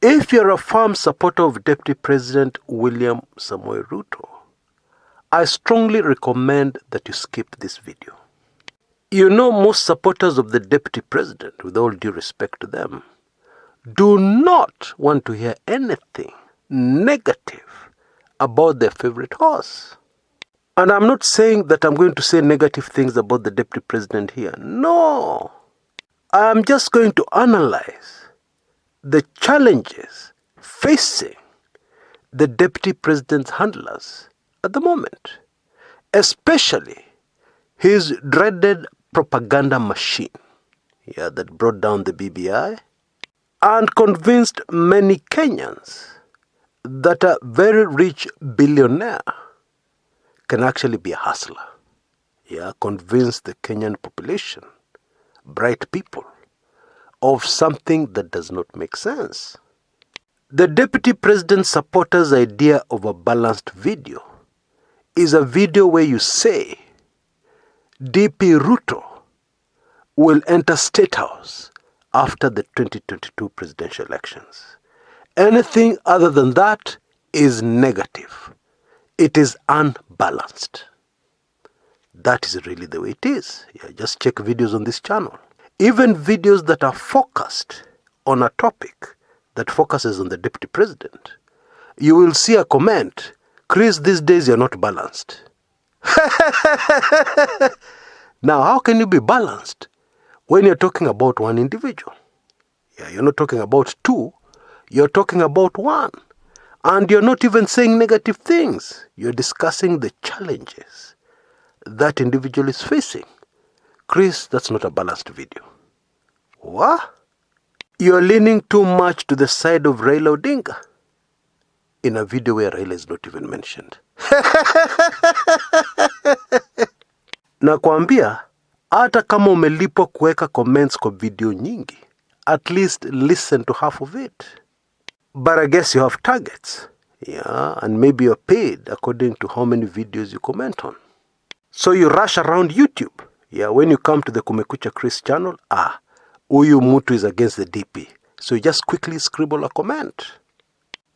If you're a firm supporter of Deputy President William Samoei Ruto, I strongly recommend that you skip this video. You know, most supporters of the Deputy President, with all due respect to them, do not want to hear anything negative about their favorite horse. And I'm not saying that I'm going to say negative things about the Deputy President here. No. I'm just going to analyze the challenges facing the Deputy President's handlers at the moment, especially his dreaded propaganda machine, that brought down the BBI and convinced many Kenyans that a very rich billionaire can actually be a hustler. Convince the Kenyan population, bright people, of something that does not make sense. The Deputy President supporters' idea of a balanced video is a video where you say DP Ruto will enter State House after the 2022 presidential elections. Anything other than that is negative. It is unbalanced. That is really the way it is. Just check videos on this channel. Even videos that are focused on a topic that focuses on the Deputy President, you will see a comment, Chris, these days you're not balanced. Now, how can you be balanced when you're talking about one individual? You're not talking about two, you're talking about one. And you're not even saying negative things. You're discussing the challenges that individual is facing. Chris, that's not a balanced video. What? You're leaning too much to the side of Raila Odinga in a video where Raila is not even mentioned. Nakwambia, hata kama umelipwa kuweka comments kwa video nyingi, at least listen to half of it. But I guess you have targets. And maybe you're paid according to how many videos you comment on. So you rush around YouTube. When you come to the Kumekucha Chris channel, Uyu Mutu is against the DP. So you just quickly scribble a comment.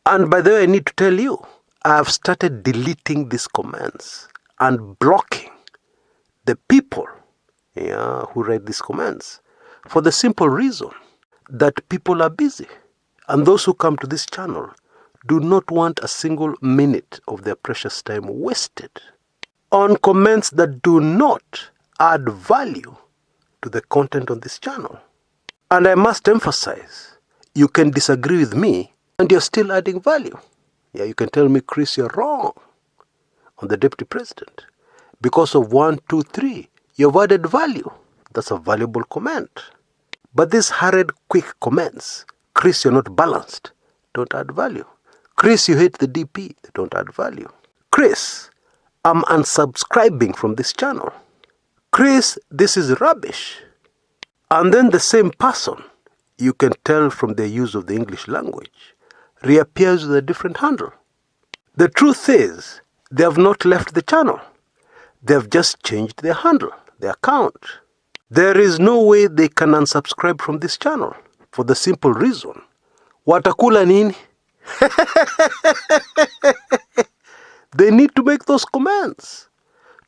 And by the way, I need to tell you, I have started deleting these comments and blocking the people who write these comments for the simple reason that people are busy. And those who come to this channel do not want a single minute of their precious time wasted on comments that do not add value to the content on this channel. And I must emphasize, you can disagree with me and you're still adding value. You can tell me, Chris, you're wrong on the Deputy President. Because of 1, 2, 3, you've added value. That's a valuable comment. But these hurried, quick comments, Chris, you're not balanced, don't add value. Chris, you hate the DP, they don't add value. Chris, I'm unsubscribing from this channel. Chris, this is rubbish. And then the same person, you can tell from their use of the English language, reappears with a different handle. The truth is, they have not left the channel. They have just changed their handle, their account. There is no way they can unsubscribe from this channel for the simple reason, watakula nini? They need to make those comments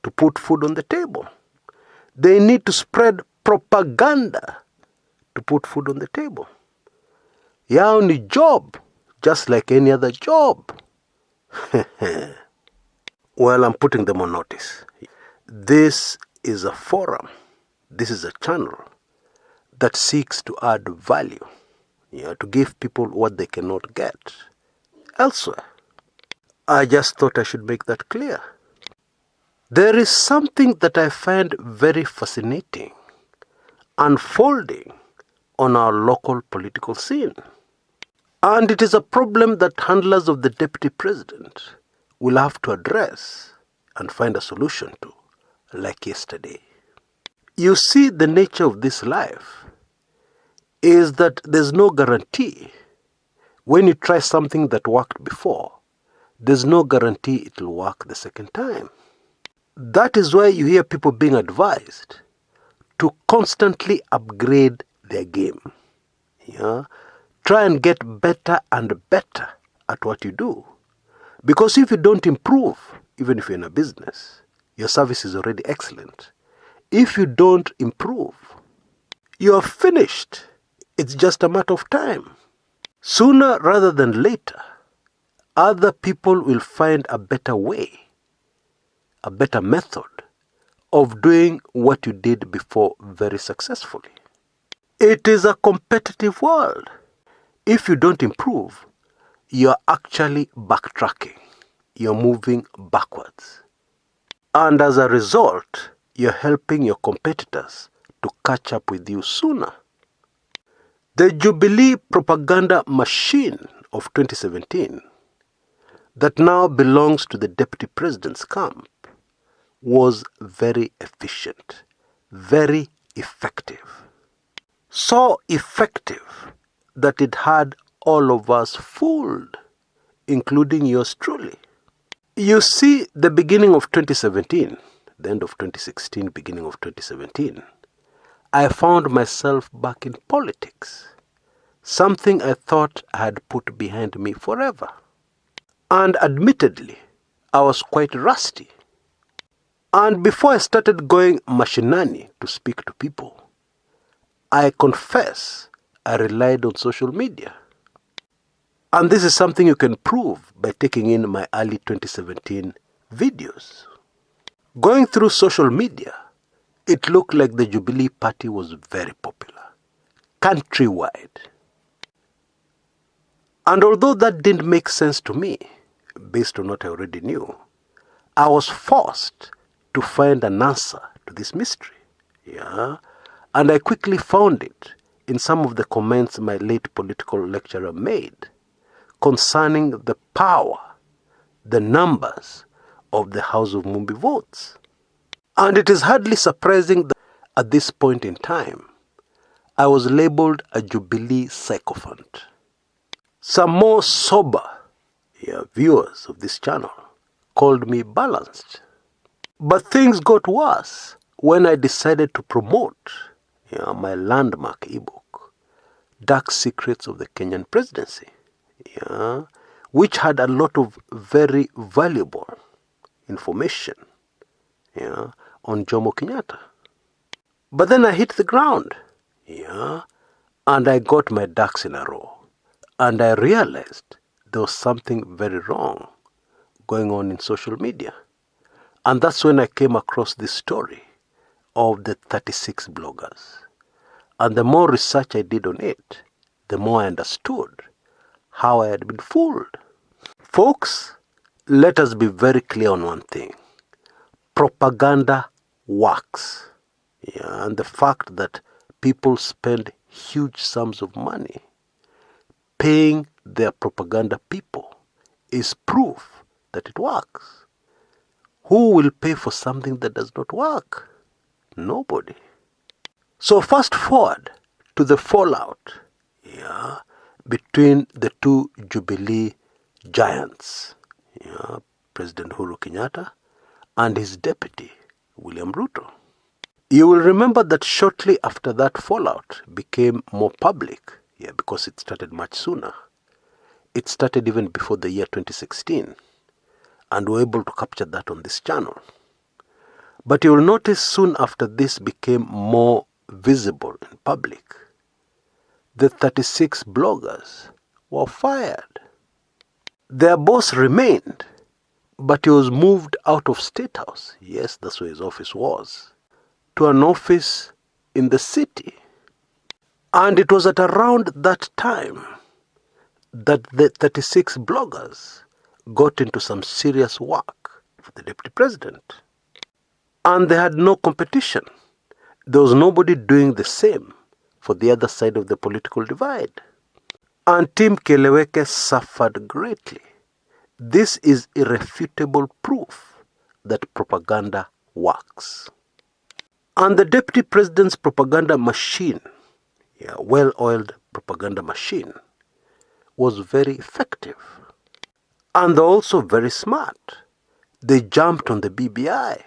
to put food on the table. They need to spread propaganda to put food on the table. Yao ni job, just like any other job. Well, I'm putting them on notice. This is a forum. This is a channel that seeks to add value, to give people what they cannot get elsewhere. I just thought I should make that clear. There is something that I find very fascinating unfolding on our local political scene. And it is a problem that handlers of the Deputy President will have to address and find a solution to, like yesterday. You see, the nature of this life is that there's no guarantee. When you try something that worked before, there's no guarantee it will work the second time. That is why you hear people being advised to constantly upgrade their game. try and get better and better at what you do. Because if you don't improve, even if you're in a business, your service is already excellent. If you don't improve, you're finished. It's just a matter of time. Sooner rather than later, other people will find a better way, a better method of doing what you did before very successfully. It is a competitive world. If you don't improve, you're actually backtracking. You're moving backwards. And as a result, you're helping your competitors to catch up with you sooner. The Jubilee propaganda machine of 2017 that now belongs to the Deputy President's camp was very efficient, very effective. So effective that it had all of us fooled, including yours truly. You see, the beginning of 2017, the end of 2016, beginning of 2017, I found myself back in politics, something I thought I had put behind me forever. And admittedly, I was quite rusty. And before I started going machinani to speak to people, I confess I relied on social media. And this is something you can prove by taking in my early 2017 videos. Going through social media, it looked like the Jubilee Party was very popular, countrywide. And although that didn't make sense to me, based on what I already knew, I was forced to find an answer to this mystery. And I quickly found it in some of the comments my late political lecturer made concerning the power, the numbers of the House of Mumbi votes. And it is hardly surprising that at this point in time, I was labeled a Jubilee sycophant. Some more sober viewers of this channel called me balanced. But things got worse when I decided to promote my landmark ebook, Dark Secrets of the Kenyan Presidency, which had a lot of very valuable information on Jomo Kenyatta. But then I hit the ground, and I got my ducks in a row. And I realized there was something very wrong going on in social media. And that's when I came across this story of the 36 bloggers. And the more research I did on it, the more I understood how I had been fooled. Folks, let us be very clear on one thing. Propaganda works. And the fact that people spend huge sums of money paying their propaganda people is proof that it works. Who will pay for something that does not work? Nobody. So fast forward to the fallout between the two Jubilee giants, President Uhuru Kenyatta and his deputy, William Ruto. You will remember that shortly after that fallout became more public, because it started much sooner. It started even before the year 2016, and we're able to capture that on this channel. But you will notice soon after this became more visible in public, the 36 bloggers were fired. Their boss remained, but he was moved out of State House. Yes, that's where his office was, to an office in the city. And it was at around that time that the 36 bloggers got into some serious work for the Deputy President. And they had no competition. There was nobody doing the same for the other side of the political divide. And Team Keleweke suffered greatly. This is irrefutable proof that propaganda works. And the Deputy President's propaganda machine, well-oiled propaganda machine, was very effective. And they're also very smart. They jumped on the BBI,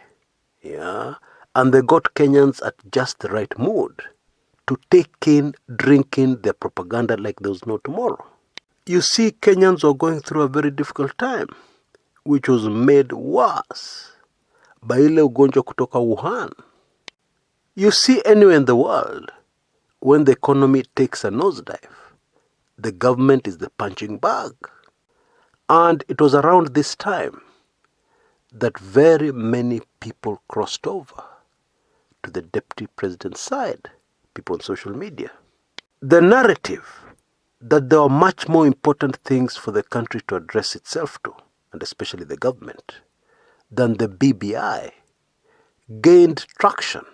and they got Kenyans at just the right mood to take in drinking their propaganda like there was no tomorrow. You see, Kenyans were going through a very difficult time, which was made worse by ile ugonjwa kutoka Wuhan. You see, anywhere in the world, when the economy takes a nosedive, the government is the punching bag. And it was around this time that very many people crossed over to the deputy president's side, people on social media. The narrative that there are much more important things for the country to address itself to, and especially the government, than the BBI, gained traction,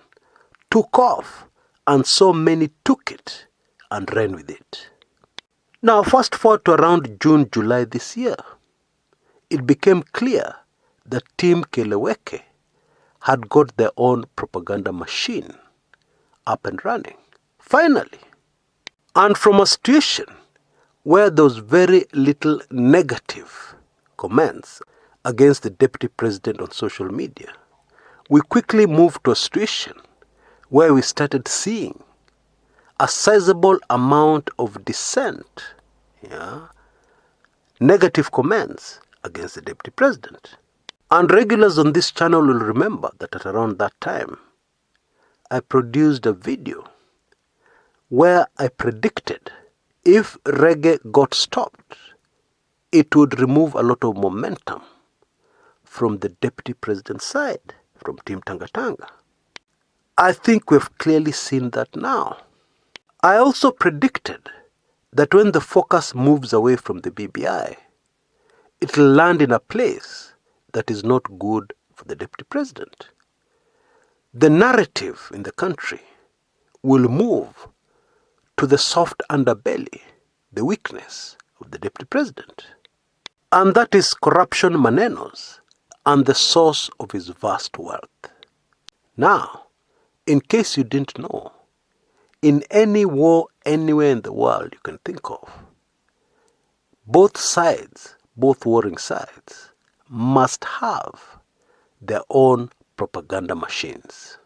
took off, and so many took it and ran with it. Now, fast forward to around June, July this year, it became clear that Team Keleweke had got their own propaganda machine up and running, finally. And from a situation where there was very little negative comments against the deputy president on social media, we quickly moved to a situation where we started seeing a sizable amount of dissent, negative comments against the deputy president. And regulars on this channel will remember that at around that time, I produced a video where I predicted if reggae got stopped, it would remove a lot of momentum from the deputy president's side, from Team Tangatanga. I think we've clearly seen that now. I also predicted that when the focus moves away from the BBI, it will land in a place that is not good for the deputy president. The narrative in the country will move to the soft underbelly, the weakness of the deputy president. And that is corruption manenos and the source of his vast wealth. Now, in case you didn't know, in any war anywhere in the world you can think of, both sides, both warring sides, must have their own propaganda machines,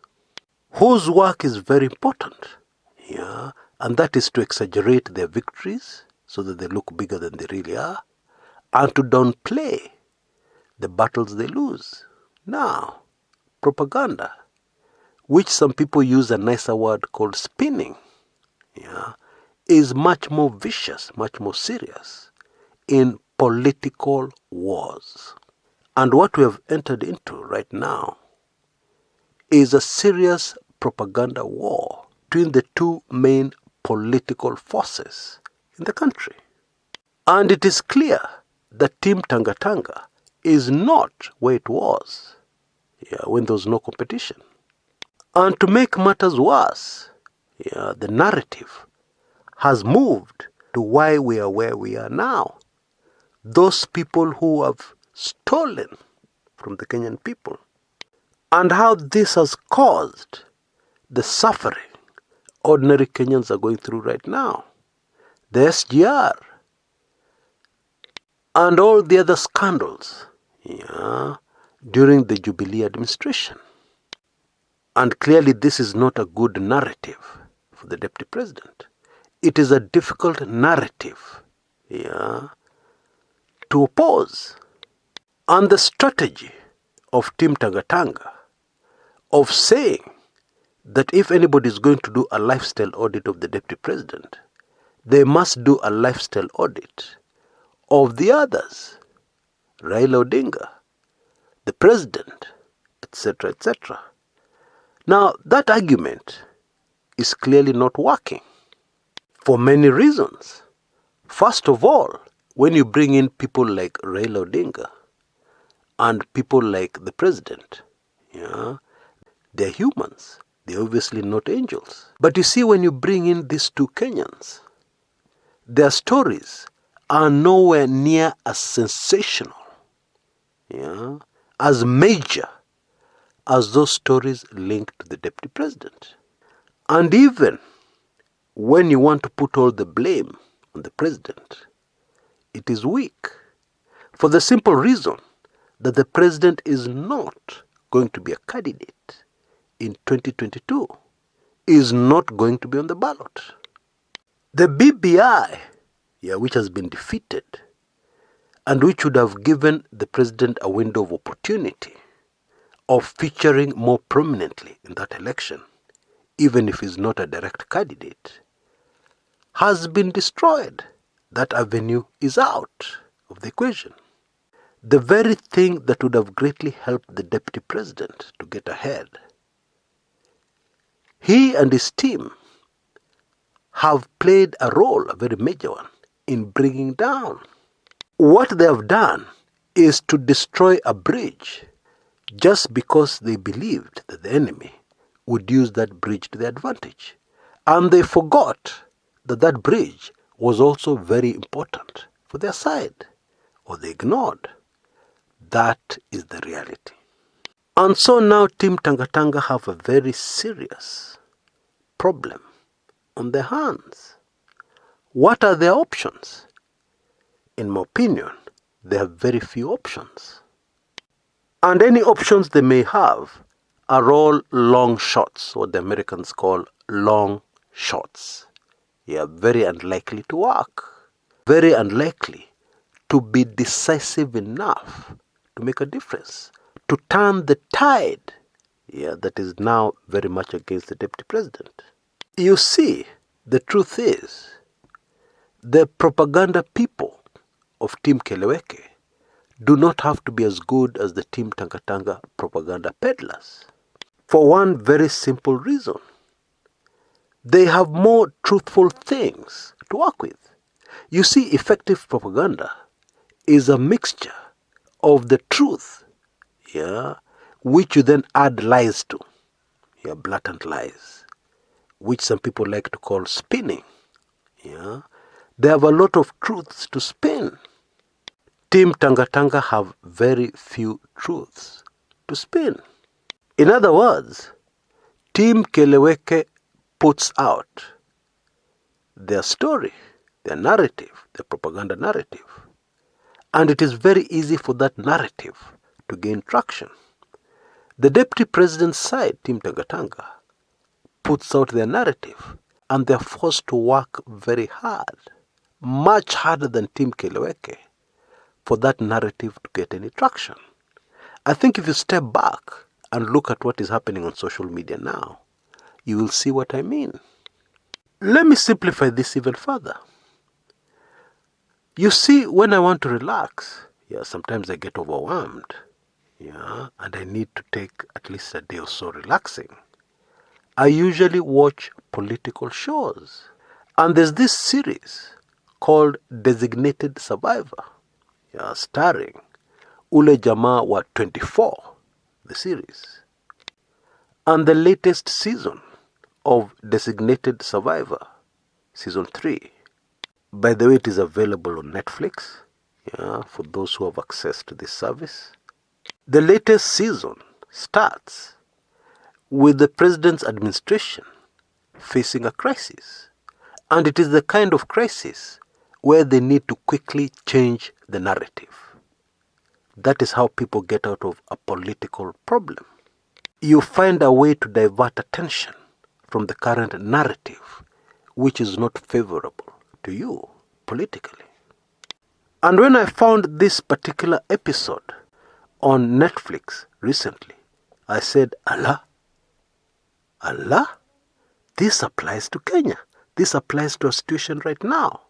whose work is very important, and that is to exaggerate their victories so that they look bigger than they really are, and to downplay the battles they lose. Now, propaganda, which some people use a nicer word called spinning, is much more vicious, much more serious in political wars. And what we have entered into right now is a serious propaganda war between the two main political forces in the country. And it is clear that Team Tangatanga is not where it was when there was no competition. And to make matters worse, the narrative has moved to why we are where we are now. Those people who have stolen from the Kenyan people, and how this has caused the suffering ordinary Kenyans are going through right now. The SGR and all the other scandals during the Jubilee administration. And clearly this is not a good narrative for the deputy president. It is a difficult narrative to oppose. And the strategy of Team Tangatanga of saying that if anybody is going to do a lifestyle audit of the deputy president, they must do a lifestyle audit of the others, Raila Odinga, the president, etc., etc. Now, that argument is clearly not working for many reasons. First of all, when you bring in people like Raila Odinga and people like the president, they're humans. They're obviously not angels. But you see, when you bring in these two Kenyans, their stories are nowhere near as sensational, as major as those stories linked to the deputy president. And even when you want to put all the blame on the president, it is weak, for the simple reason that the president is not going to be a candidate in 2022. is not going to be on the ballot. The BBI, which has been defeated, and which would have given the president a window of opportunity of featuring more prominently in that election, even if he's not a direct candidate, has been destroyed. That avenue is out of the equation. The very thing that would have greatly helped the deputy president to get ahead, he and his team have played a role, a very major one, in bringing down. What they have done is to destroy a bridge just because they believed that the enemy would use that bridge to their advantage. And they forgot that that bridge was also very important for their side, or they ignored. That is the reality. And so now Team Tangatanga have a very serious problem on their hands. What are their options? In my opinion, they have very few options. And any options they may have are all long shots, what the Americans call long shots. They are very unlikely to work, very unlikely to be decisive enough to make a difference, to turn the tide that is now very much against the deputy president. You see, the truth is, the propaganda people of Team Keleweke do not have to be as good as the Team Tangatanga propaganda peddlers. For one very simple reason. They have more truthful things to work with. You see, effective propaganda is a mixture of the truth, which you then add lies to, blatant lies, which some people like to call spinning. They have a lot of truths to spin. Team Tangatanga have very few truths to spin. In other words, Team Keleweke puts out their story, their narrative, their propaganda narrative. And it is very easy for that narrative to gain traction. The deputy president's side, Team Tangatanga, puts out their narrative, and they're forced to work very hard, much harder than Team Keleweke, for that narrative to get any traction. I think if you step back and look at what is happening on social media now, you will see what I mean. Let me simplify this even further. You see, when I want to relax, sometimes I get overwhelmed, and I need to take at least a day or so relaxing. I usually watch political shows. And there's this series called Designated Survivor, starring Ule Jamaa wa 24, the series. And the latest season of Designated Survivor, Season 3. By the way, it is available on Netflix, for those who have access to this service. The latest season starts with the president's administration facing a crisis. And it is the kind of crisis where they need to quickly change the narrative. That is how people get out of a political problem. You find a way to divert attention from the current narrative, which is not favorable to you politically. And when I found this particular episode on Netflix recently, I said, Allah, this applies to Kenya. This applies to a situation right now,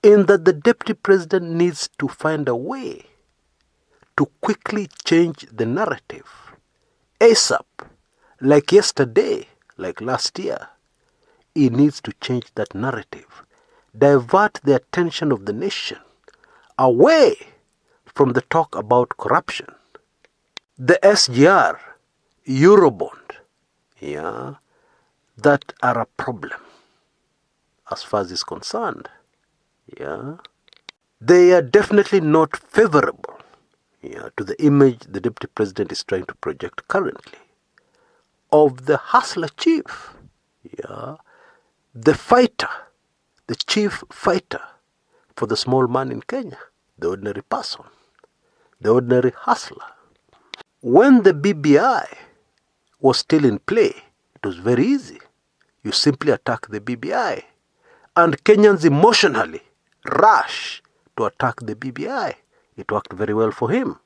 in that the deputy president needs to find a way to quickly change the narrative ASAP, like yesterday, like last year. He needs to change that narrative, divert the attention of the nation away from the talk about corruption. The SGR, Eurobond, that are a problem as far as is concerned. They are definitely not favorable to the image the deputy president is trying to project currently of the hustler chief, the fighter, the chief fighter for the small man in Kenya, the ordinary person, the ordinary hustler. When the BBI was still in play, it was very easy. You simply attack the BBI. And Kenyans emotionally rush to attack the BBI. It worked very well for him.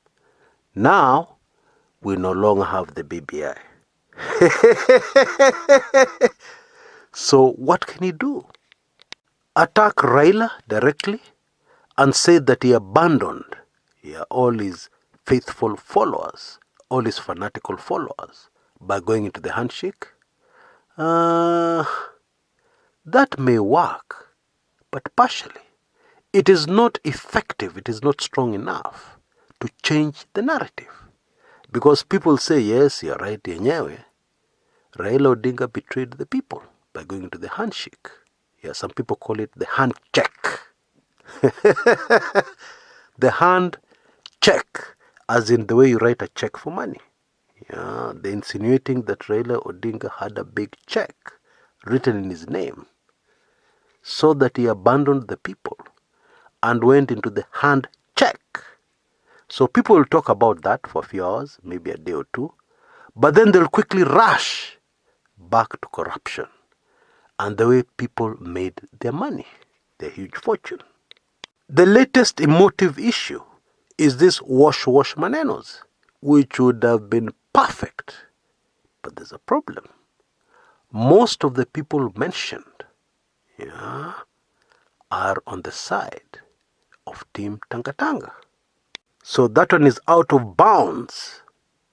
Now, we no longer have the BBI. So what can he do? Attack Raila directly and say that he abandoned all his faithful followers, all his fanatical followers, by going into the handshake? That may work, but partially. It is not effective, it is not strong enough to change the narrative. Because people say, yes, you're right, yenyewe. Raila Odinga betrayed the people by going into the handshake. Yeah, some people call it the hand check. The hand check, as in the way you write a check for money. Yeah, they're insinuating that Raila Odinga had a big check written in his name, so that he abandoned the people and went into the hand check. So people will talk about that for a few hours, maybe a day or two, but then they'll quickly rush back to corruption and the way people made their money, their huge fortune. The latest emotive issue is this wash manenos, which would have been perfect. But there's a problem. Most of the people mentioned are on the side of Team Tangatanga. So that one is out of bounds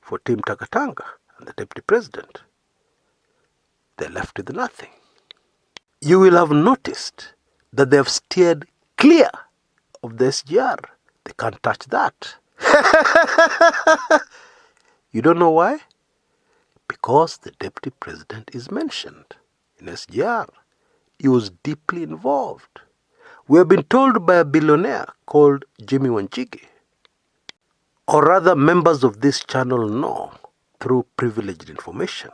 for Team Tangatanga and the Deputy President. They're left with nothing. You will have noticed that they have steered clear of the SGR. They can't touch that. You don't know why? Because the Deputy President is mentioned in SGR. He was deeply involved. We have been told by a billionaire called Jimmy Wanjigi, or rather members of this channel know through privileged information,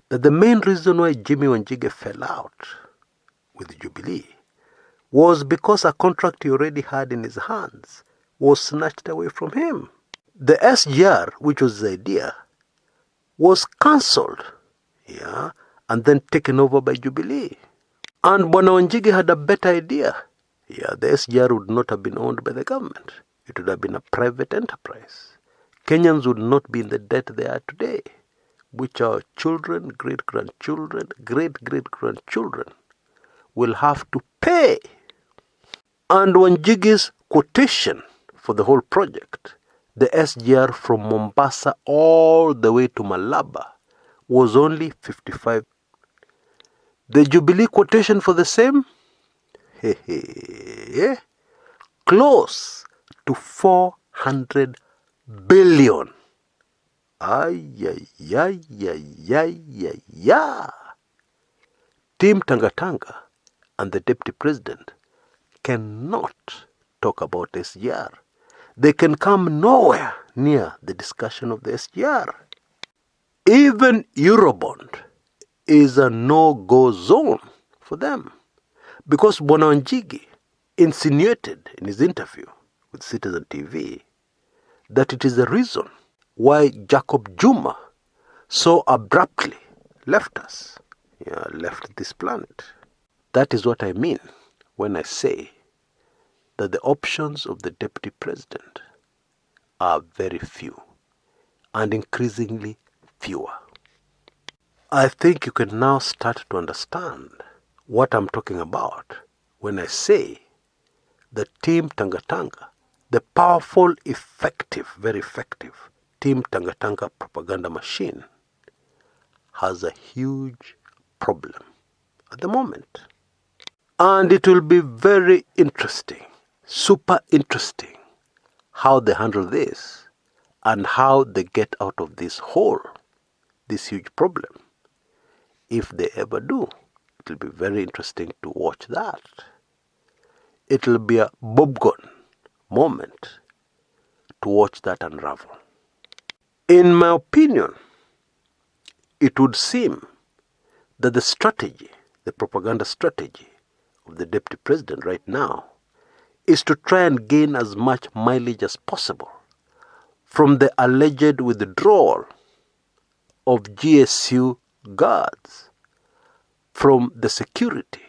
that the main reason why Jimmy Wanjigi fell out with Jubilee was because a contract he already had in his hands was snatched away from him. The SGR, which was his idea, was cancelled, and then taken over by Jubilee. And Bwana Wanjigi had a better idea. The SGR would not have been owned by the government. It would have been a private enterprise. Kenyans would not be in the debt they are today, which our children, great-grandchildren, great-great-grandchildren will have to pay. And Wanjigi's quotation for the whole project, the SGR from Mombasa all the way to Malaba, was only 55. The Jubilee quotation for the same, close to 400 billion. Team Tangatanga and the Deputy President cannot talk about SGR. They can come nowhere near the discussion of the SGR. Even Eurobond is a no-go zone for them, because Bwana Wanjigi insinuated in his interview with Citizen TV that it is the reason why Jacob Juma so abruptly left us, left this planet. That is what I mean when I say that the options of the Deputy President are very few and increasingly fewer. I think you can now start to understand what I'm talking about when I say that Team Tangatanga, the powerful, effective, very effective Team Tangatanga propaganda machine, has a huge problem at the moment. And it will be very interesting, super interesting, how they handle this and how they get out of this hole, this huge problem. If they ever do, it will be very interesting to watch that. It will be a bubblegum moment to watch that unravel. In my opinion, it would seem that the strategy, the propaganda strategy of the Deputy President right now is to try and gain as much mileage as possible from the alleged withdrawal of GSU guards from the security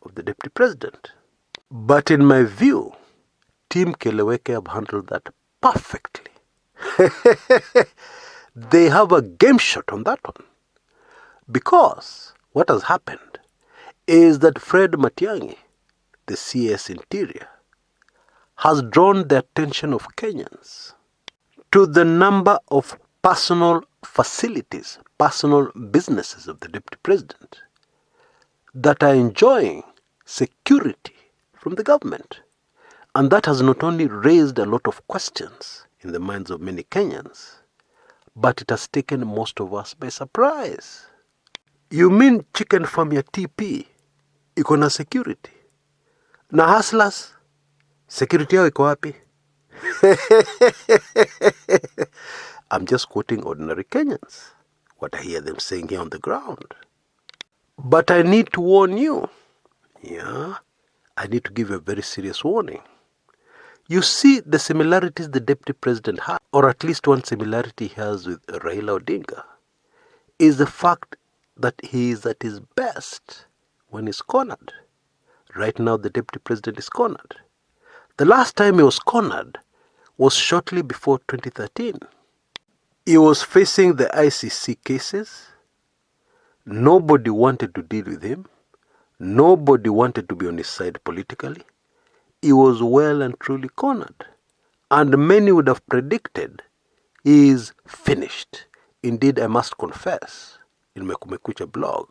of the deputy president. But in my view, Team Keleweke have handled that perfectly. They have a game shot on that one. Because what has happened is that Fred Matiang'i, the CS Interior, has drawn the attention of Kenyans to the number of personal facilities, personal businesses of the deputy president that are enjoying security from the government. And that has not only raised a lot of questions in the minds of many Kenyans, but it has taken most of us by surprise. You mean chicken farm ya TP iko na security? Na hustlers, security yao iko wapi? I'm just quoting ordinary Kenyans, what I hear them saying here on the ground. But I need to warn you. I need to give a very serious warning. You see the similarities the deputy president has, or at least one similarity he has with Raila Odinga, is the fact that he is at his best when he's cornered. Right now the deputy president is cornered. The last time he was cornered was shortly before 2013. He was facing the ICC cases. Nobody wanted to deal with him. Nobody wanted to be on his side politically. He was well and truly cornered. And many would have predicted he is finished. Indeed, I must confess, in my Kumekucha blog,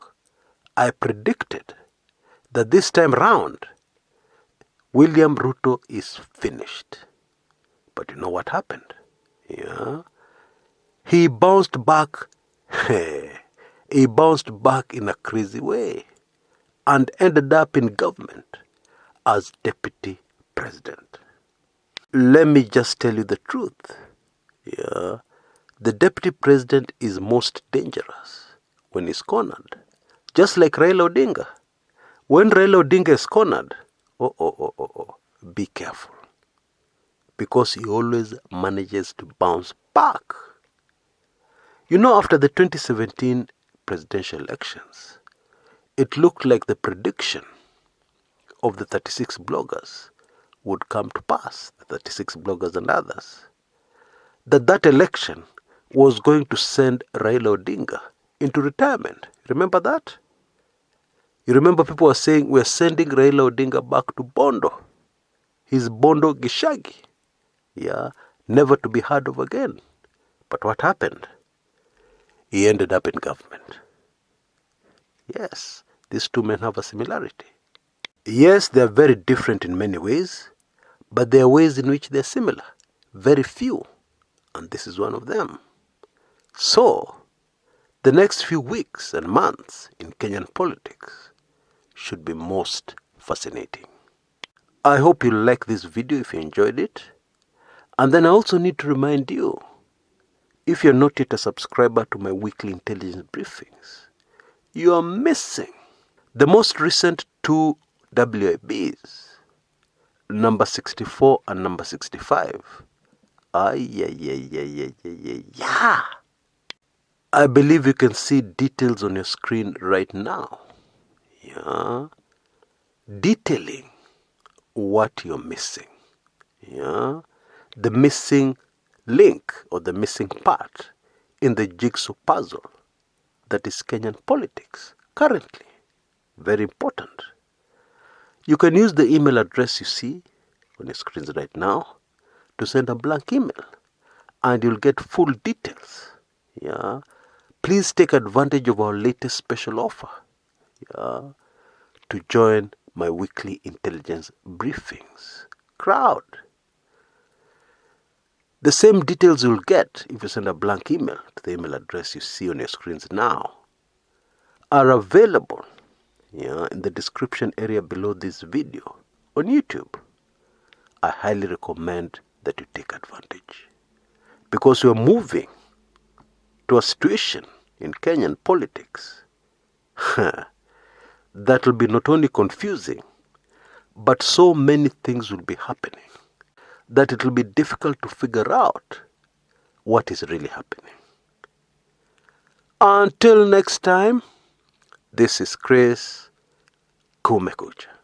I predicted that this time round, William Ruto is finished. But you know what happened? He bounced back. He bounced back in a crazy way and ended up in government as deputy president. Let me just tell you the truth. The deputy president is most dangerous when he's cornered. Just like Raila Odinga. When Raila Odinga is cornered, be careful. Because he always manages to bounce back. After the 2017 presidential elections, it looked like the prediction of the 36 bloggers would come to pass, the 36 bloggers and others, that election was going to send Raila Odinga into retirement. Remember that? You remember people were saying, we're sending Raila Odinga back to Bondo. He's Bondo Gishagi. Never to be heard of again. But what happened? He ended up in government. Yes, these two men have a similarity. Yes, they are very different in many ways, but there are ways in which they are similar. Very few. And this is one of them. So, the next few weeks and months in Kenyan politics should be most fascinating. I hope you like this video if you enjoyed it. And then I also need to remind you, if you're not yet a subscriber to my weekly intelligence briefings, you are missing the most recent two WIBs, number 64 and number 65. I believe you can see details on your screen right now. Detailing what you're missing. The missing link or the missing part in the jigsaw puzzle that is Kenyan politics currently. Very important. You can use the email address you see on your screens right now to send a blank email and you'll get full details. Please take advantage of our latest special offer to join my weekly intelligence briefings crowd. The same details you'll get if you send a blank email to the email address you see on your screens now are available in the description area below this video on YouTube. I highly recommend that you take advantage because we are moving to a situation in Kenyan politics that will be not only confusing, but so many things will be happening that it will be difficult to figure out what is really happening. Until next time, This is Chris. Kumekucha.